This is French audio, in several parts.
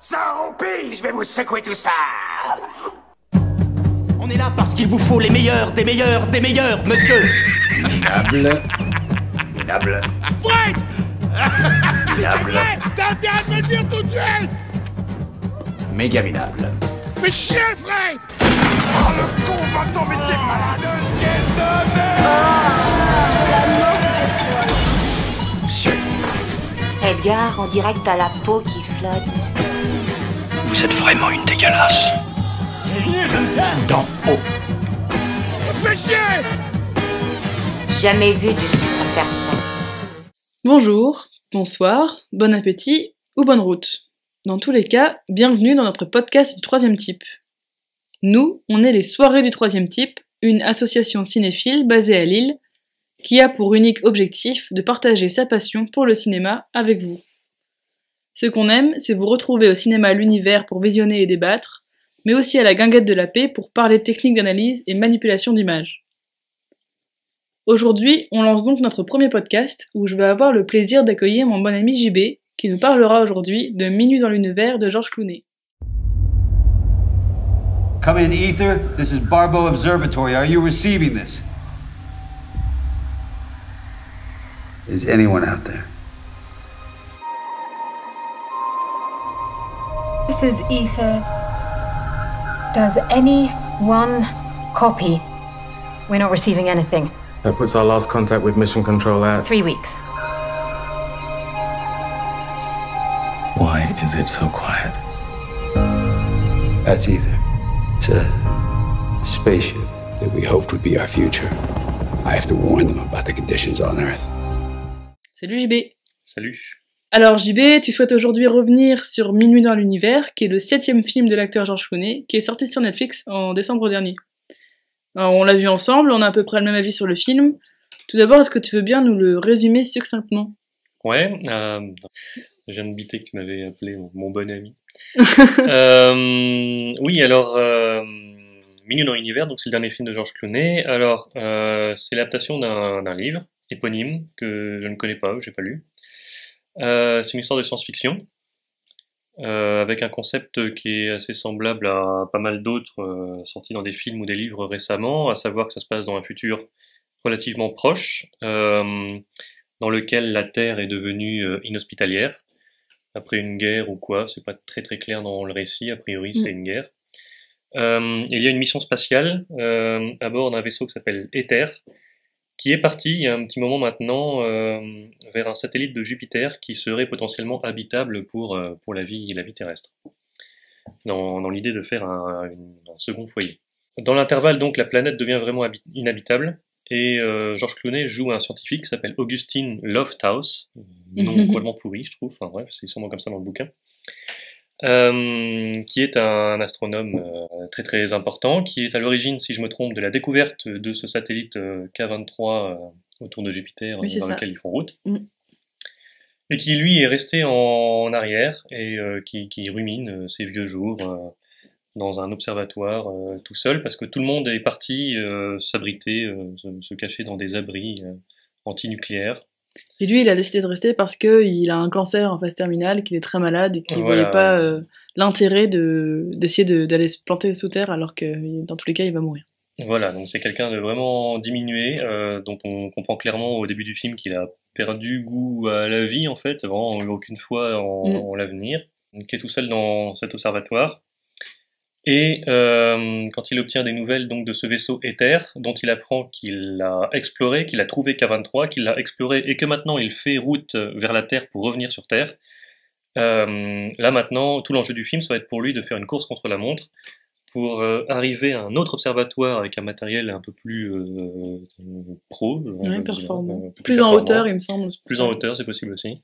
Sans roupie, je vais vous secouer tout ça. On est là parce qu'il vous faut les meilleurs, des meilleurs, des meilleurs, monsieur. Minable. Minable. Fred! Minable. T'as intérêt de me le dire tout de suite! Méga minable. Fais chier, Fred! Oh, le con va s'en mettre des malades. Qu'est-ce de merde? Edgar, on dirait que t'as la peau qui flotte. Vous êtes vraiment une dégueulasse. D'en haut. Fais chier! Jamais vu de super personne. Bonjour, bonsoir, bon appétit ou bonne route. Dans tous les cas, bienvenue dans notre podcast du troisième type. Nous, on est les Soirées du troisième type, une association cinéphile basée à Lille, qui a pour unique objectif de partager sa passion pour le cinéma avec vous. Ce qu'on aime, c'est vous retrouver au cinéma l'univers pour visionner et débattre, mais aussi à la guinguette de la paix pour parler techniques d'analyse et manipulation d'images. Aujourd'hui, on lance donc notre premier podcast où je vais avoir le plaisir d'accueillir mon bon ami JB, qui nous parlera aujourd'hui de Minuit dans l'univers de Georges Clooney. Come in, Ether. This is Barbeau Observatory. Are you receiving this? Is anyone out there? This is Ether. Does anyone copy? We're not receiving anything. That puts our last contact with Mission Control at 3 weeks. Why is it so quiet? That's Ether. It's a spaceship that we hoped would be our future. I have to warn them about the conditions on Earth. Salut JB. Salut. Alors JB, tu souhaites aujourd'hui revenir sur Minuit dans l'univers, qui est le 7e film de l'acteur Georges Clooney, qui est sorti sur Netflix en décembre dernier. Alors on l'a vu ensemble, on a à peu près le même avis sur le film. Tout d'abord, est-ce que tu veux bien nous le résumer succinctement ? Ouais, je viens de biter que tu m'avais appelé mon bon ami. Oui, alors, Minuit dans l'univers, donc c'est le dernier film de Georges Clooney. Alors, c'est l'adaptation d'un livre éponyme que je ne connais pas, que j'ai pas lu. C'est une histoire de science-fiction, avec un concept qui est assez semblable à pas mal d'autres sortis dans des films ou des livres récemment, à savoir que ça se passe dans un futur relativement proche, dans lequel la Terre est devenue inhospitalière, après une guerre ou quoi, c'est pas très très clair dans le récit, a priori c'est une guerre. Il y a une mission spatiale à bord d'un vaisseau qui s'appelle Ether, qui est parti il y a un petit moment maintenant vers un satellite de Jupiter qui serait potentiellement habitable pour la vie terrestre, dans l'idée de faire un second foyer. Dans l'intervalle, donc, la planète devient vraiment inhabitable, et Georges Clooney joue un scientifique qui s'appelle Augustin Lofthouse, nom complètement pourri, je trouve, enfin bref, c'est sûrement comme ça dans le bouquin, qui est un astronome très très important, qui est à l'origine, si je me trompe, de la découverte de ce satellite K23 autour de Jupiter, oui, dans lequel ils font route, Mm. et qui lui est resté en arrière et qui rumine ses vieux jours dans un observatoire tout seul, parce que tout le monde est parti s'abriter, se cacher dans des abris antinucléaires. Et lui, il a décidé de rester parce qu'il a un cancer en phase terminale, qu'il est très malade et qu'il Voilà. voyait pas l'intérêt d'essayer d'aller se planter sous terre alors que dans tous les cas, il va mourir. Voilà, donc c'est quelqu'un de vraiment diminué, dont on comprend clairement au début du film qu'il a perdu goût à la vie, en fait, vraiment aucune foi en l'avenir, qui est tout seul dans cet observatoire. Et quand il obtient des nouvelles donc de ce vaisseau Ether, dont il apprend qu'il l'a exploré, qu'il a trouvé K23, qu'il l'a exploré et que maintenant il fait route vers la Terre pour revenir sur Terre, là maintenant, tout l'enjeu du film, ça va être pour lui de faire une course contre la montre pour arriver à un autre observatoire avec un matériel un peu plus pro, Ouais, performant. plus Plus en performant. hauteur, il me semble. Plus en hauteur, c'est possible aussi.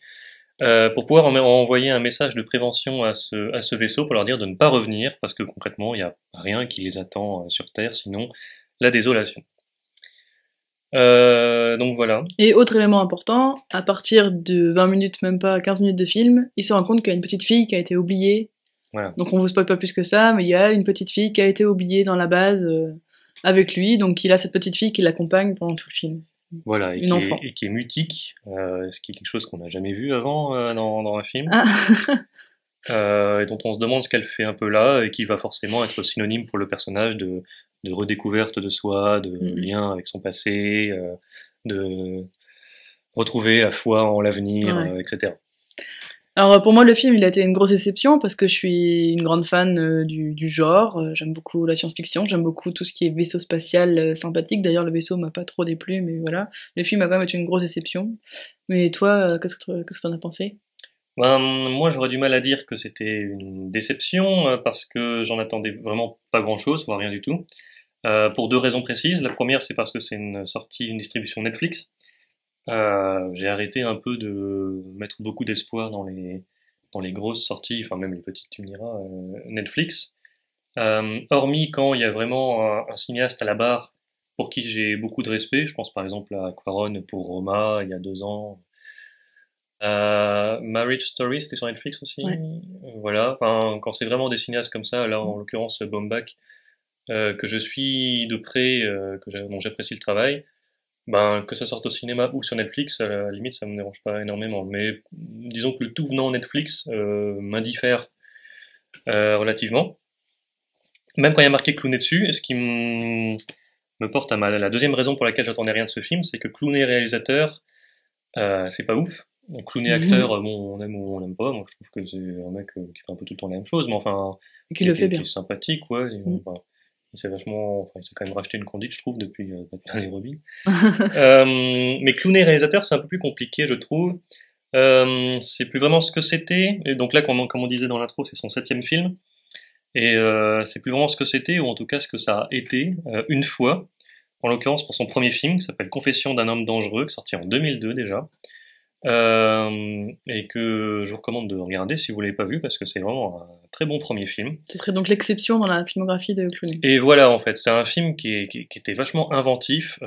Pour pouvoir envoyer un message de prévention à ce vaisseau pour leur dire de ne pas revenir, parce que concrètement, il n'y a rien qui les attend sur Terre, sinon la désolation. Donc voilà. Et autre élément important, à partir de 20 minutes, même pas 15 minutes de film, il se rend compte qu'il y a une petite fille qui a été oubliée. Voilà. Donc on vous spoil pas plus que ça, mais il y a une petite fille qui a été oubliée dans la base avec lui, donc il a cette petite fille qui l'accompagne pendant tout le film. Voilà, Une enfant. Et qui est mutique, ce qui est quelque chose qu'on n'a jamais vu avant dans un film. Ah. et dont on se demande ce qu'elle fait un peu là, et qui va forcément être synonyme pour le personnage de redécouverte de soi, de lien avec son passé, de retrouver la foi en l'avenir, etc. Alors pour moi le film il a été une grosse déception parce que je suis une grande fan du genre, j'aime beaucoup la science-fiction, j'aime beaucoup tout ce qui est vaisseau spatial sympathique, d'ailleurs le vaisseau m'a pas trop déplu mais voilà, le film a quand même été une grosse déception. Mais toi qu'est-ce que t'en as pensé? Moi j'aurais du mal à dire que c'était une déception parce que j'en attendais vraiment pas grand-chose, voire rien du tout. Pour deux raisons précises. La première c'est parce que c'est une distribution Netflix. J'ai arrêté un peu de mettre beaucoup d'espoir dans les grosses sorties, enfin même les petites, tu me diras, Netflix. Hormis quand il y a vraiment un cinéaste à la barre pour qui j'ai beaucoup de respect. Je pense par exemple à Cuarón pour Roma il y a 2 ans. Marriage Story, c'était sur Netflix aussi. Voilà. Enfin, quand c'est vraiment des cinéastes comme ça, là en l'occurrence Baumbach, que je suis de près, dont j'apprécie le travail. Que ça sorte au cinéma ou sur Netflix, à la limite, ça me dérange pas énormément. Mais disons que le tout venant Netflix m'indiffère relativement. Même quand il y a marqué Clooney dessus, et ce qui me porte à la deuxième raison pour laquelle j'attendais rien de ce film, c'est que Clooney réalisateur, c'est pas ouf. Donc Clooney acteur, bon, on aime ou on l'aime pas. Moi, je trouve que c'est un mec qui fait un peu tout le temps la même chose, mais enfin, qui le fait bien. Qui est sympathique, ouais. Il s'est quand même racheté une conduite, je trouve, depuis les Robin. Mais Clooney réalisateur, c'est un peu plus compliqué, je trouve. C'est plus vraiment ce que c'était. Et donc là, comme on disait dans l'intro, c'est son 7e film. Et c'est plus vraiment ce que c'était, ou en tout cas ce que ça a été, une fois. En l'occurrence, pour son premier film, qui s'appelle Confession d'un homme dangereux, qui est sorti en 2002 déjà. Et que je vous recommande de regarder si vous l'avez pas vu parce que c'est vraiment un très bon premier film. Ce serait donc l'exception dans la filmographie de Clooney. Et voilà, en fait, c'est un film qui était vachement inventif,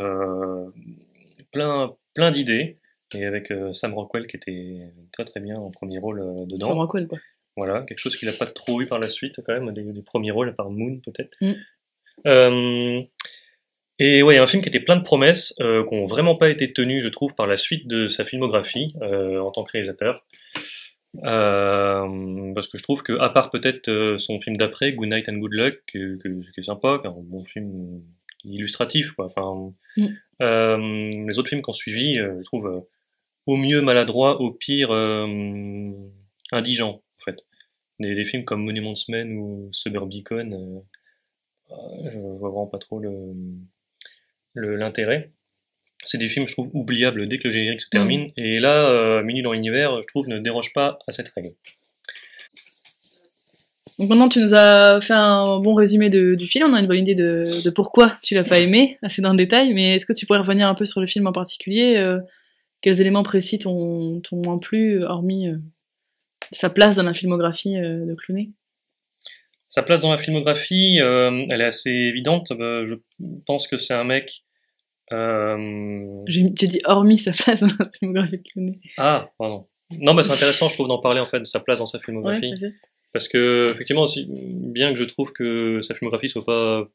plein d'idées, et avec Sam Rockwell qui était très très bien en premier rôle dedans. Sam Rockwell quoi. Voilà, quelque chose qu'il a pas trop eu par la suite quand même, des premiers rôles à part Moon peut-être. Et ouais, un film qui était plein de promesses, qui n'ont vraiment pas été tenues, je trouve, par la suite de sa filmographie en tant que réalisateur. Parce que je trouve que, à part peut-être son film d'après, Good Night and Good Luck, qui est sympa, qui est un bon film illustratif, quoi. Enfin, les autres films qui ont suivi, je trouve au mieux maladroits, au pire indigents, en fait. Des films comme Monuments Men ou Suburbicon, je vois vraiment pas trop l'intérêt. C'est des films, je trouve, oubliables dès que le générique se termine. Et là, Minuit dans l'univers, je trouve, ne déroge pas à cette règle. Donc maintenant, tu nous as fait un bon résumé du film. On a une bonne idée de pourquoi tu l'as pas aimé, assez dans le détail. Mais est-ce que tu pourrais revenir un peu sur le film en particulier? Quels éléments précis t'ont moins plu, hormis sa place dans la filmographie de Clooney? Sa place dans la filmographie, elle est assez évidente. Je pense que c'est un mec... J'ai dit hormis sa place dans la filmographie de Clooney. Ah, pardon. Non, c'est intéressant, je trouve, d'en parler, en fait, de sa place dans sa filmographie. Ouais, parce que, effectivement, aussi, bien que je trouve que sa filmographie soit pas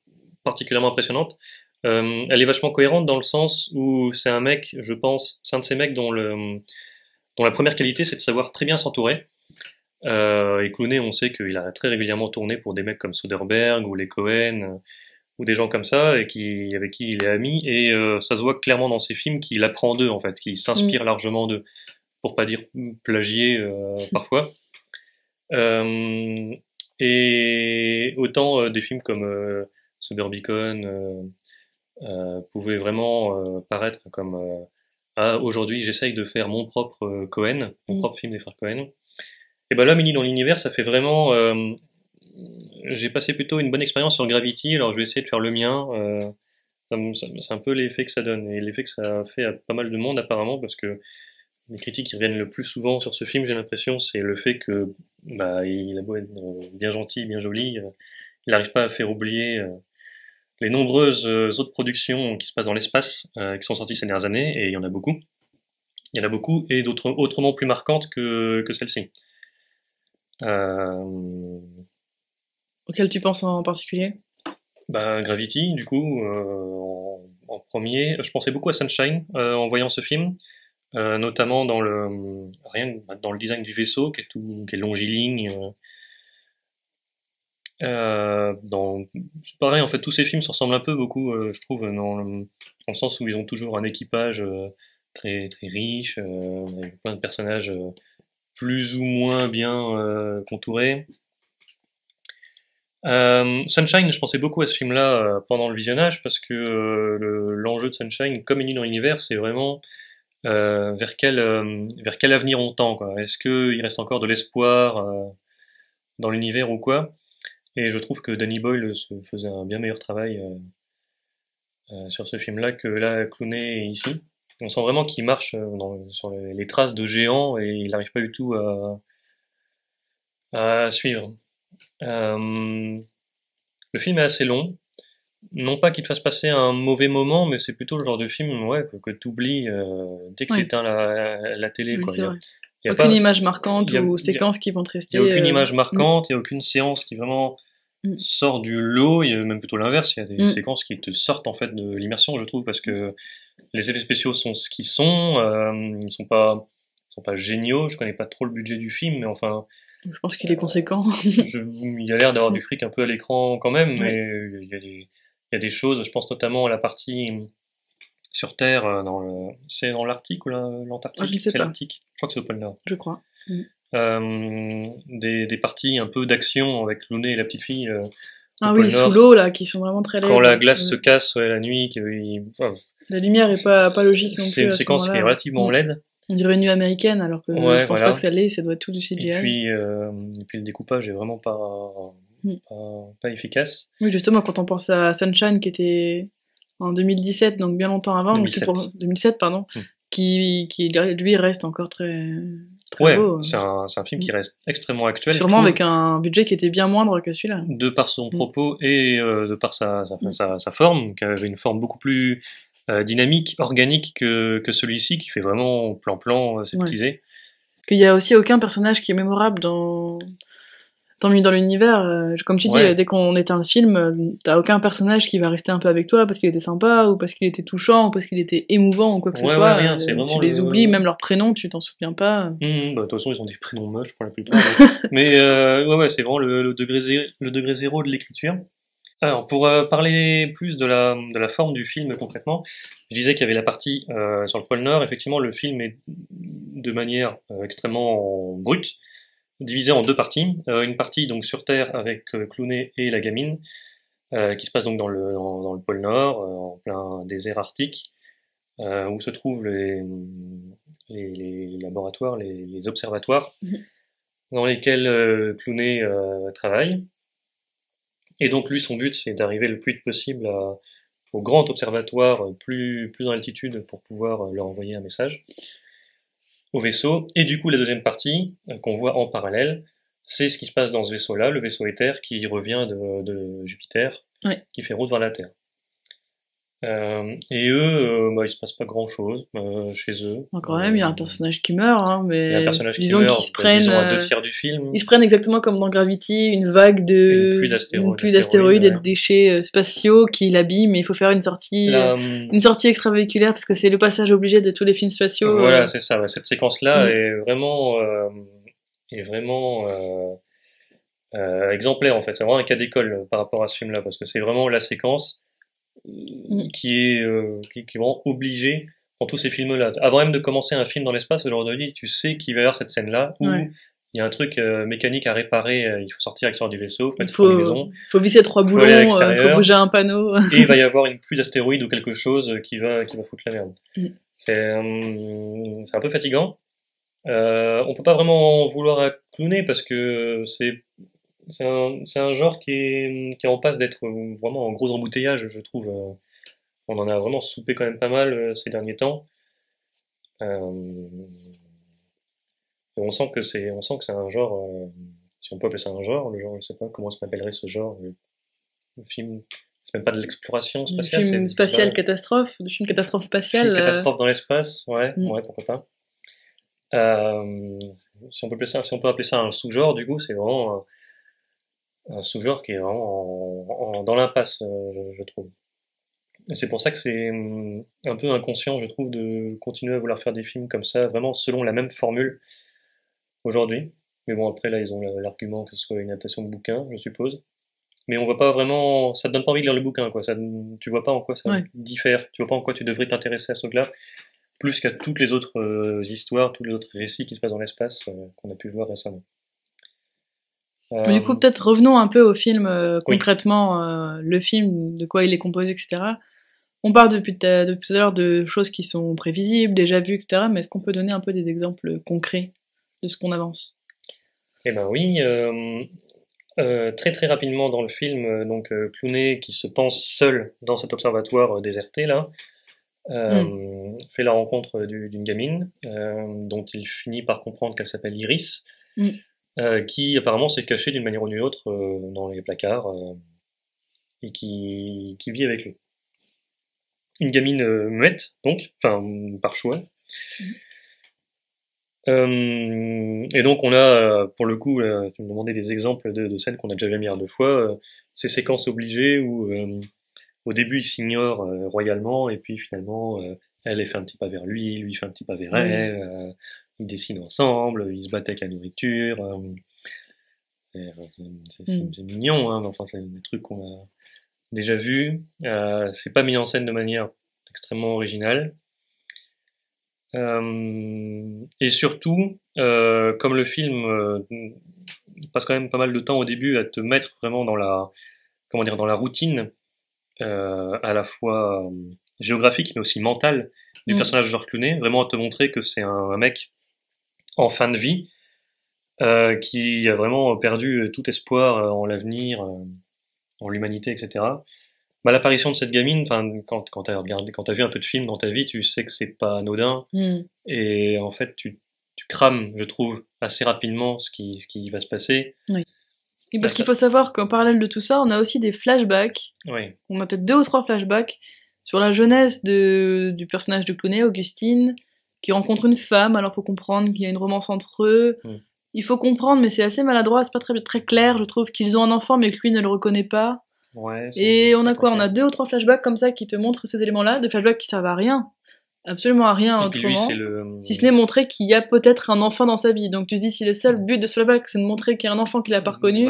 particulièrement impressionnante, elle est vachement cohérente dans le sens où c'est un mec, je pense, c'est un de ces mecs dont la première qualité, c'est de savoir très bien s'entourer. Et Clooney, on sait qu'il a très régulièrement tourné pour des mecs comme Soderbergh ou les Cohen ou des gens comme ça avec qui il est ami, et ça se voit clairement dans ses films qu'il apprend d'eux, en fait, qu'il s'inspire largement d'eux, pour pas dire plagier parfois. Et autant des films comme Suburbicon pouvaient vraiment paraître comme aujourd'hui j'essaye de faire mon propre Cohen, mon propre film des frères Cohen. Et là, Minuit dans l'univers, ça fait vraiment... j'ai passé plutôt une bonne expérience sur Gravity, alors je vais essayer de faire le mien. C'est un peu l'effet que ça donne, et l'effet que ça a fait à pas mal de monde apparemment, parce que les critiques qui reviennent le plus souvent sur ce film, j'ai l'impression, c'est le fait que il a beau être bien gentil, bien joli, il n'arrive pas à faire oublier les nombreuses autres productions qui se passent dans l'espace, qui sont sorties ces dernières années, et il y en a beaucoup. Il y en a beaucoup, et d'autres autrement plus marquantes que celle-ci. Auquel tu penses en particulier? Gravity, du coup, en premier. Je pensais beaucoup à Sunshine en voyant ce film, notamment dans dans le design du vaisseau qui est longiligne. C'est pareil, en fait, tous ces films se ressemblent un peu beaucoup, je trouve, dans le sens où ils ont toujours un équipage très très riche, avec plein de personnages plus ou moins bien contourés. Sunshine, je pensais beaucoup à ce film-là pendant le visionnage parce que l'enjeu de Sunshine, comme Une nuit dans l'univers, c'est vraiment vers quel avenir on tend, quoi. Est-ce qu'il reste encore de l'espoir dans l'univers ou quoi? Et je trouve que Danny Boyle se faisait un bien meilleur travail sur ce film-là que là Clooney ici. On sent vraiment qu'il marche sur les traces de géants et il n'arrive pas du tout à suivre. Le film est assez long. Non pas qu'il te fasse passer un mauvais moment, mais c'est plutôt le genre de film que tu oublies dès que tu éteins la télé. Oui, quoi. c'est vrai. Y a aucune pas, image marquante ou séquence qui vont te rester. Il n'y a aucune image marquante, il n'y a aucune séance qui vraiment sort du lot. Il y a même plutôt l'inverse, il y a des séquences qui te sortent en fait de l'immersion, je trouve, parce que les effets spéciaux sont ce qu'ils sont. Ils sont pas géniaux. Je connais pas trop le budget du film, mais enfin. Je pense qu'il est conséquent. Il y a l'air d'avoir du fric un peu à l'écran quand même, mais il y a des choses. Je pense notamment à la partie sur Terre, c'est dans l'Arctique ou l'Antarctique? Je ne sais pas. l'Arctique. Je crois que c'est au pôle Nord. Je crois. Des parties un peu d'action avec Clooney et la petite fille. Ah oui, sous l'eau là, qui sont vraiment très laides. Quand la glace se casse la nuit, la lumière est pas logique non plus. C'est une séquence qui est relativement laide. On dirait une nuit américaine, alors que je pense pas que ça l'est, ça doit être tout du CGI. Et puis le découpage est vraiment pas efficace. Oui, justement, quand on pense à Sunshine, qui était en 2017, donc bien longtemps avant, 2007, pardon, qui lui reste encore très beau. C'est un film qui reste extrêmement actuel. Sûrement avec un budget qui était bien moindre que celui-là. De par son propos et de par sa forme, qui avait une forme beaucoup plus dynamique, organique que celui-ci, qui fait vraiment plan-plan, sceptisé. Qu'il y a aussi aucun personnage qui est mémorable dans l'univers. Comme tu dis, dès qu'on éteint le film, t'as aucun personnage qui va rester un peu avec toi parce qu'il était sympa, ou parce qu'il était touchant, ou parce qu'il était émouvant, ou quoi que ce soit. Rien, tu les oublies, même leur prénom, tu t'en souviens pas. De toute façon, ils ont des prénoms moches pour la plupart. Mais c'est vraiment le degré zéro de l'écriture. Alors, pour parler plus de la forme du film concrètement, je disais qu'il y avait la partie sur le pôle Nord. Effectivement, le film est de manière extrêmement brute, divisé en deux parties. Une partie donc sur Terre avec Clooney et la gamine, qui se passe donc dans le pôle Nord, en plein désert arctique, où se trouvent les laboratoires, les observatoires, dans lesquels Clooney travaille. Et donc lui, son but, c'est d'arriver le plus vite possible au grand observatoire plus en altitude pour pouvoir leur envoyer un message au vaisseau. Et du coup, la deuxième partie, qu'on voit en parallèle, c'est ce qui se passe dans ce vaisseau-là, le vaisseau Ether, qui revient de Jupiter, qui fait route vers la Terre. Et eux, il se passe pas grand-chose chez eux. Quand même, il y a un personnage qui meurt, mais il y a un personnage disons qui meurt, qu'ils se prennent disons à 2/3 du film. Ils se prennent exactement comme dans Gravity, une vague de une pluie d'astéroïdes et de déchets spatiaux qui l'abîment, mais il faut faire une sortie extravéhiculaire parce que c'est le passage obligé de tous les films spatiaux. Voilà, c'est ça. Cette séquence-là est vraiment exemplaire en fait. C'est vraiment un cas d'école par rapport à ce film-là parce que c'est vraiment la séquence qui est vraiment obligé dans tous ces films-là. Avant même de commencer un film dans l'espace, aujourd'hui, tu sais qu'il va y avoir cette scène-là où il y a un truc mécanique à réparer, il faut sortir l'extérieur du vaisseau, il faut visser 3 boulons, il faut bouger un panneau. Et il va y avoir une pluie d'astéroïdes ou quelque chose qui va foutre la merde. C'est un peu fatigant. On peut pas vraiment en vouloir à Clooney parce que c'est un genre qui est en passe d'être vraiment en gros embouteillage, je trouve. On en a vraiment soupé quand même pas mal ces derniers temps. On sent que c'est un genre, si on peut appeler ça un genre, le genre, je sais pas comment ça s'appellerait ce genre, le film, c'est même pas de l'exploration spatiale. Le film spatial catastrophe, le film catastrophe spatiale. Catastrophe dans l'espace, ouais, pourquoi pas. Si on peut appeler ça un sous-genre, du coup, c'est vraiment un sous-genre qui est vraiment dans l'impasse, je trouve. Et c'est pour ça que c'est un peu inconscient, je trouve, de continuer à vouloir faire des films comme ça, vraiment selon la même formule aujourd'hui. Mais bon, après, là, ils ont l'argument que ce soit une adaptation de bouquin, je suppose. Mais on voit pas vraiment, ça te donne pas envie de lire le bouquin, quoi. Tu vois pas en quoi ça diffère, tu vois pas en quoi tu devrais t'intéresser à ce truc-là, plus qu'à toutes les autres histoires, tous les autres récits qui se passent dans l'espace qu'on a pu voir récemment. Du coup, peut-être revenons un peu au film, concrètement, le film, de quoi il est composé, etc. On parle depuis tout à l'heure de choses qui sont prévisibles, déjà vues, etc. Mais est-ce qu'on peut donner un peu des exemples concrets de ce qu'on avance? Eh ben oui, très très rapidement dans le film, Clooney qui se pense seul dans cet observatoire déserté là, fait la rencontre d'une gamine dont il finit par comprendre qu'elle s'appelle Iris, qui apparemment s'est cachée d'une manière ou d'une autre dans les placards et qui vit avec lui. Une gamine muette, donc, enfin par choix. Et donc on a, pour le coup, tu me demandais des exemples de scènes qu'on a déjà vu un milliard de fois, ces séquences obligées où au début il s'ignore royalement et puis finalement elle fait un petit pas vers lui fait un petit pas vers elle, ils dessinent ensemble, ils se battent avec la nourriture, c'est mignon, hein, mais enfin c'est des trucs qu'on a déjà vus, c'est pas mis en scène de manière extrêmement originale. Et surtout, comme le film il passe quand même pas mal de temps au début à te mettre vraiment dans la, comment dire, dans la routine à la fois géographique mais aussi mentale du personnage de George Clooney, vraiment à te montrer que c'est un mec en fin de vie qui a vraiment perdu tout espoir en l'avenir, en l'humanité, etc. Bah, l'apparition de cette gamine, quand t'as vu un peu de film dans ta vie, tu sais que c'est pas anodin, et en fait tu crames, je trouve, assez rapidement ce qui va se passer. Oui. Et parce qu'il faut savoir qu'en parallèle de tout ça, on a aussi des flashbacks. Oui. On a peut-être 2 ou 3 flashbacks sur la jeunesse du personnage de Clooney, Augustine, qui rencontre une femme, alors faut comprendre qu'il y a une romance entre eux. Il faut comprendre, mais c'est assez maladroit, c'est pas très clair, je trouve qu'ils ont un enfant mais que lui ne le reconnaît pas. Ouais, et on a quoi? On a 2 ou 3 flashbacks comme ça qui te montrent ces éléments-là, des flashbacks qui servent à rien, absolument à rien autrement, si ce n'est montrer qu'il y a peut-être un enfant dans sa vie. Donc tu te dis, si le seul but de ce flashback c'est de montrer qu'il y a un enfant qu'il a pas reconnu,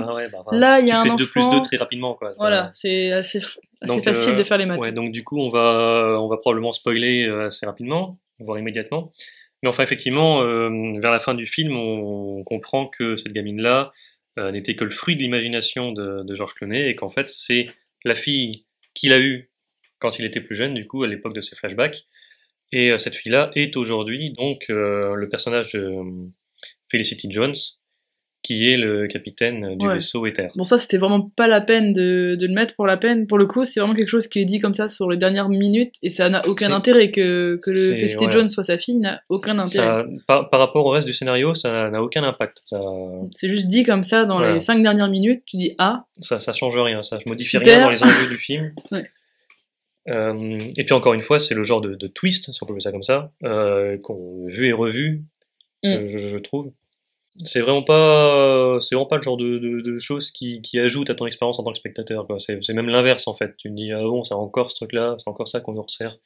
là il y a un enfant. Tu fais 2 plus 2 très rapidement, quoi. Voilà, c'est assez facile de faire les maths. Ouais, donc du coup on va probablement spoiler assez rapidement, voire immédiatement. Mais enfin effectivement, vers la fin du film, on comprend que cette gamine-là n'était que le fruit de l'imagination de George Clooney et qu'en fait c'est la fille qu'il a eue quand il était plus jeune, du coup à l'époque de ses flashbacks, et cette fille-là est aujourd'hui donc le personnage de Felicity Jones, qui est le capitaine du vaisseau Ether. Bon, ça c'était vraiment pas la peine de le mettre pour la peine, pour le coup c'est vraiment quelque chose qui est dit comme ça sur les dernières minutes et ça n'a aucun intérêt que le Felicity Jones soit sa fille, n'a aucun intérêt. Par rapport au reste du scénario, ça n'a aucun impact. C'est juste dit comme ça dans les 5 dernières minutes, tu dis ça change rien, ça modifie rien dans les enjeux du film. Et puis encore une fois, c'est le genre de twist, si on peut dire ça comme ça, qu'on a vu et revu, je trouve. C'est vraiment pas le genre de choses qui ajoutent à ton expérience en tant que spectateur, quoi. C'est même l'inverse, en fait. Tu te dis, ah bon, c'est encore ce truc-là, c'est encore ça qu'on nous resserre.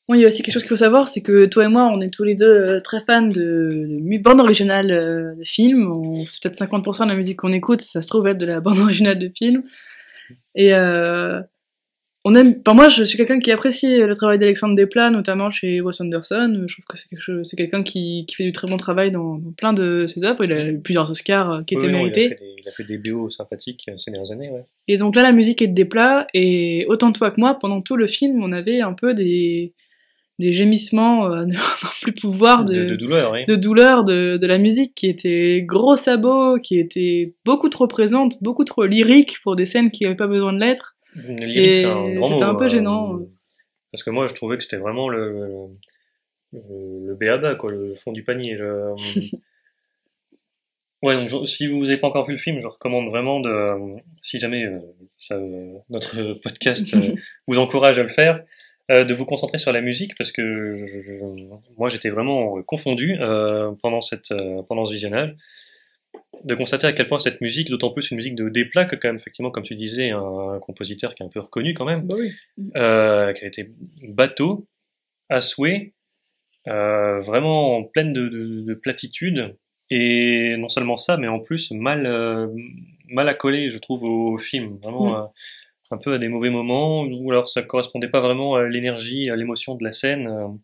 Bon, il y a aussi quelque chose qu'il faut savoir, c'est que toi et moi, on est tous les deux très fans de bande originale de films. C'est peut-être 50% de la musique qu'on écoute, ça se trouve être de la bande originale de films. Et on aime, moi je suis quelqu'un qui apprécie le travail d'Alexandre Desplat, notamment chez Wes Anderson. Je trouve que c'est quelqu'un qui fait du très bon travail dans plein de ses œuvres. Il a eu plusieurs Oscars qui étaient mérités. Il a fait des BO sympathiques ces dernières années, ouais. Et donc là, la musique est de Desplat, et autant toi que moi, pendant tout le film, on avait un peu des gémissements de n'en plus pouvoir de douleur, oui. De douleur de la musique, qui était gros sabots, qui était beaucoup trop présente, beaucoup trop lyrique pour des scènes qui n'avaient pas besoin de l'être. Lyrique, c'est c'était un peu gênant. Parce que moi, je trouvais que c'était vraiment le béaba, quoi, le fond du panier. Ouais, donc si vous n'avez pas encore vu le film, je recommande vraiment si jamais notre podcast vous encourage à le faire, de vous concentrer sur la musique, parce que moi j'étais vraiment confondu pendant ce visionnage. de constater à quel point cette musique, d'autant plus une musique de déplaque, quand même, effectivement, comme tu disais, un compositeur qui est un peu reconnu quand même, Bah oui. qui a été bateau, à souhait, vraiment pleine de platitudes, et non seulement ça, mais en plus mal accolé, je trouve, au film, vraiment un peu à des mauvais moments, ou alors ça correspondait pas vraiment à l'énergie, à l'émotion de la scène.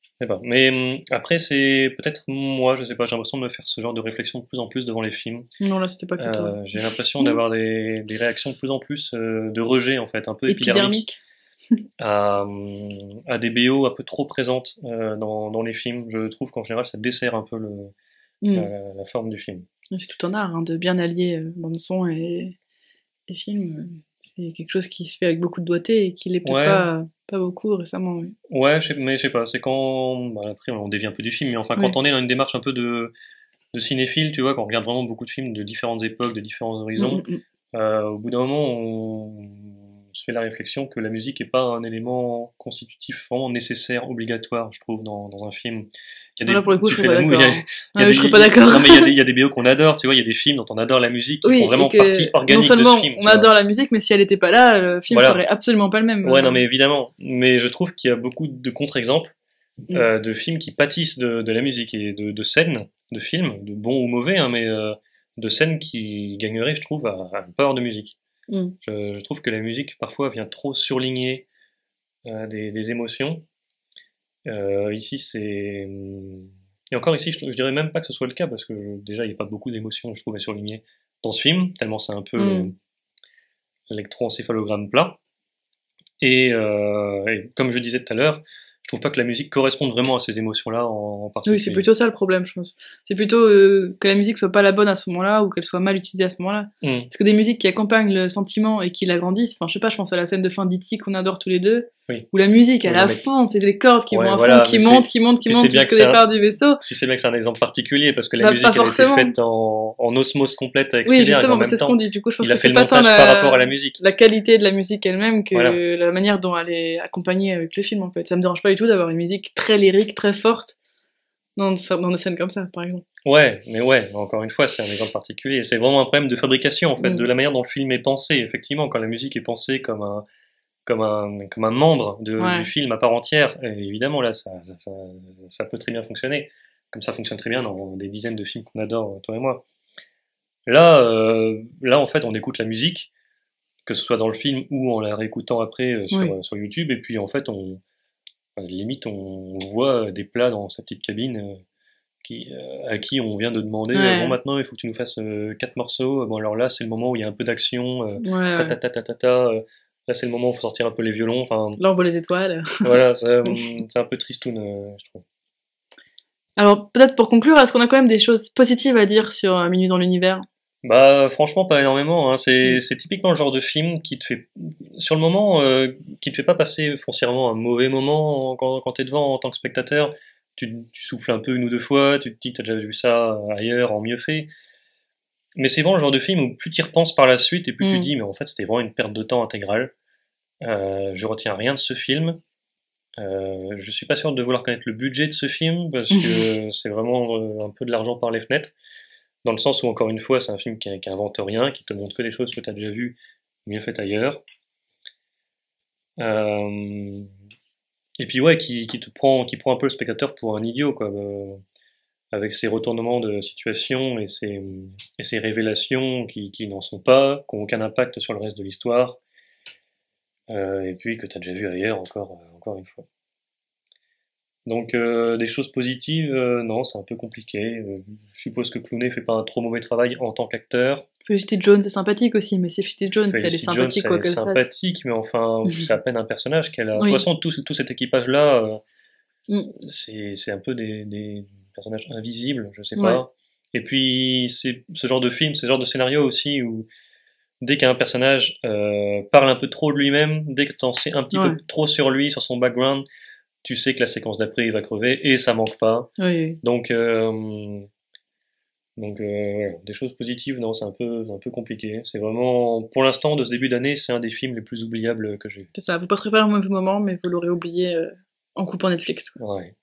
Je sais pas. Mais après, c'est peut-être moi, je sais pas, j'ai l'impression de me faire ce genre de réflexion de plus en plus devant les films. Non, là, c'était pas que toi. J'ai l'impression d'avoir des réactions de plus en plus de rejet, en fait, un peu épidermiques à des BO un peu trop présentes dans les films. Je trouve qu'en général, ça dessert un peu la forme du film. C'est tout un art, hein, de bien allier bande-son et film. C'est quelque chose qui se fait avec beaucoup de doigté et qui l'est peut-être pas beaucoup récemment. Oui. Ouais, mais je sais pas, c'est quand... Bah, après, on dévie un peu du film, mais enfin, quand on est dans une démarche un peu de cinéphile, tu vois, quand on regarde vraiment beaucoup de films de différentes époques, de différents horizons, au bout d'un moment, on se fait la réflexion que la musique est pas un élément constitutif vraiment nécessaire, obligatoire, je trouve, dans un film. Là, pour le coup, je serais pas d'accord. Je serais pas d'accord. Non, mais il y a des BO qu'on adore, tu vois, il y a des films dont on adore la musique, qui font vraiment partie organique de ce film. Non seulement on adore la musique, mais si elle était pas là, le film serait absolument pas le même. Ouais, non, mais évidemment. Mais je trouve qu'il y a beaucoup de contre-exemples de films qui pâtissent de la musique et de scènes, de films, de bons ou mauvais, hein, mais de scènes qui gagneraient, je trouve, à ne pas avoir de musique. Je trouve que la musique, parfois, vient trop surligner des émotions. Ici, c'est... Et encore ici, je dirais même pas que ce soit le cas, parce que déjà, il n'y a pas beaucoup d'émotions, je trouve, à surligner dans ce film, tellement c'est un peu l'électroencéphalogramme plat. Et comme je disais tout à l'heure, je trouve pas que la musique corresponde vraiment à ces émotions-là en particulier. Oui, c'est plutôt ça le problème, je pense. C'est plutôt que la musique soit pas la bonne à ce moment-là, ou qu'elle soit mal utilisée à ce moment-là. Parce que des musiques qui accompagnent le sentiment et qui l'agrandissent, enfin je sais pas, je pense à la scène de fin d'E.T. qu'on adore tous les deux, où la musique elle est à fond, c'est les cordes qui vont à fond, qui montent jusqu'au départ du vaisseau. Tu sais bien que c'est un exemple particulier, parce que la musique elle a été faite en osmose complète avec oui, justement, mais c'est ce qu'on dit. Du coup, je pense que c'est pas tant la qualité de la musique elle-même que la manière dont elle est accompagnée avec le film, en fait. Ça me dérange pas du tout d'avoir une musique très lyrique, très forte dans des scènes comme ça, par exemple. Ouais, encore une fois, c'est un exemple particulier. C'est vraiment un problème de fabrication, en fait, de la manière dont le film est pensé. Effectivement, quand la musique est pensée comme un membre du film à part entière, évidemment, là, ça peut très bien fonctionner. Comme ça fonctionne très bien dans des dizaines de films qu'on adore, toi et moi. Là, en fait, on écoute la musique, que ce soit dans le film ou en la réécoutant après sur YouTube, et puis, en fait, limite, on voit des plats dans sa petite cabine à qui on vient de demander bon, maintenant il faut que tu nous fasses 4 morceaux. Bon, alors là c'est le moment où il y a un peu d'action, là c'est le moment où il faut sortir un peu les violons. Enfin, là on voit les étoiles. Voilà, c'est un peu tristoun, je trouve. Alors peut-être pour conclure, est-ce qu'on a quand même des choses positives à dire sur Minuit dans l'univers? Bah franchement pas énormément, hein. C'est typiquement le genre de film qui te fait sur le moment qui te fait pas passer foncièrement un mauvais moment quand t'es devant en tant que spectateur. Tu souffles un peu une ou deux fois, tu te dis que t'as déjà vu ça ailleurs en mieux fait. Mais c'est vraiment le genre de film où plus t'y repenses par la suite et plus tu dis mais en fait c'était vraiment une perte de temps intégrale. Je retiens rien de ce film. Je suis pas sûr de vouloir connaître le budget de ce film parce que c'est vraiment un peu de l'argent par les fenêtres. Dans le sens où, encore une fois, c'est un film qui invente rien, qui te montre que des choses que tu as déjà vues, mieux faites ailleurs. Et puis, ouais, qui prend un peu le spectateur pour un idiot, quoi. Avec ses retournements de situation et ses révélations qui n'en sont pas, qui n'ont aucun impact sur le reste de l'histoire. Et puis, que tu as déjà vu ailleurs, encore une fois. Donc des choses positives, non, c'est un peu compliqué. Je suppose que Clooney fait pas un trop mauvais travail en tant qu'acteur. Felicity Jones est sympathique aussi, mais c'est Felicity Jones, elle est sympathique quoi qu'elle fasse. Elle est sympathique, mais enfin, c'est à peine un personnage qu'elle a. De toute façon, tout cet équipage-là, c'est un peu des personnages invisibles, je sais pas. Et puis c'est ce genre de film, ce genre de scénario aussi où dès qu'un personnage parle un peu trop de lui-même, dès que t'en sais un petit peu trop sur lui, sur son background, tu sais que la séquence d'après il va crever et ça manque pas. Donc des choses positives, non, c'est un peu compliqué. C'est vraiment, pour l'instant, de ce début d'année, c'est un des films les plus oubliables que j'ai vu. C'est ça, vous passerez pas un mauvais moment, mais vous l'aurez oublié en coupant Netflix. Ouais.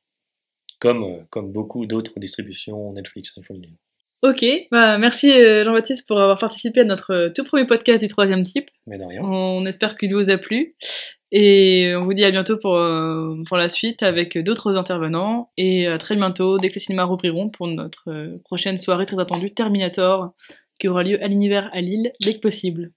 Comme beaucoup d'autres distributions Netflix, il faut le dire. Ok, bah, merci Jean-Baptiste pour avoir participé à notre tout premier podcast du troisième type. Mais de rien. On espère qu'il vous a plu et on vous dit à bientôt pour la suite avec d'autres intervenants et à très bientôt dès que les cinémas rouvriront pour notre prochaine soirée très attendue Terminator qui aura lieu à l'Univers à Lille dès que possible.